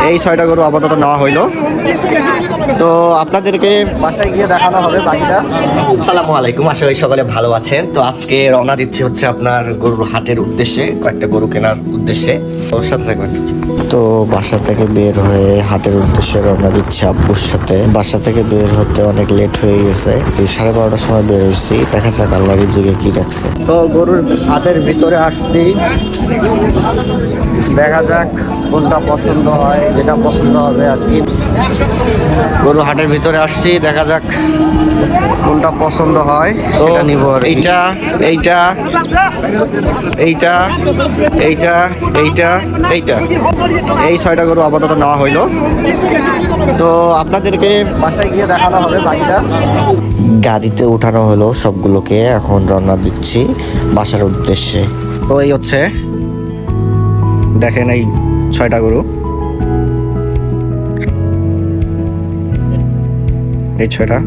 এই 6টা গরু আপাতত নেওয়া হইলো। তো আপনাদেরকে বাসায় গিয়ে দেখানো হবে বাকিটা। আসসালামু আলাইকুম, আশা করি সকলে ভালো আছেন। তো আজকে রওনা দিচ্ছি হচ্ছে আপনার গরুর হাটের উদ্দেশ্যে, কয়েকটা গরু কেনার উদ্দেশ্যে। ওর সাথে থাকবেন। তো বাসা থেকে বের হয়ে হাটের উদ্দেশ্যে রওনা দিচ্ছি আব্বুর সাথে। বাসা থেকে বের হতে অনেক লেট হয়ে গেছে, 12:30টার সময় বের হয়েছি। দেখা যাক আল্লাহর রিজিকে কি রাখছে। তো গরুর হাটের ভিতরে আসছি, দেখা যাক কোনটা পছন্দ হয়, যেটা পছন্দ হবে আর কি। গরু হাটের ভিতরে আসছি, দেখা যাক কোনটা পছন্দ হয় সেটা নিব। এইটা এইটা এইটা এইটা এইটা এইটা এই 6টা গরু আপাতত নেওয়া হইলো। তো আপনাদেরকে বাসায় গিয়ে দেখানো হবে বাকিটা। গাড়িতে উঠানো হলো সবগুলোকে, এখন রওনা দিচ্ছি বাসার উদ্দেশ্যে। তো এই হচ্ছে, দেখেন এই 6টা গরু, এই 6টা।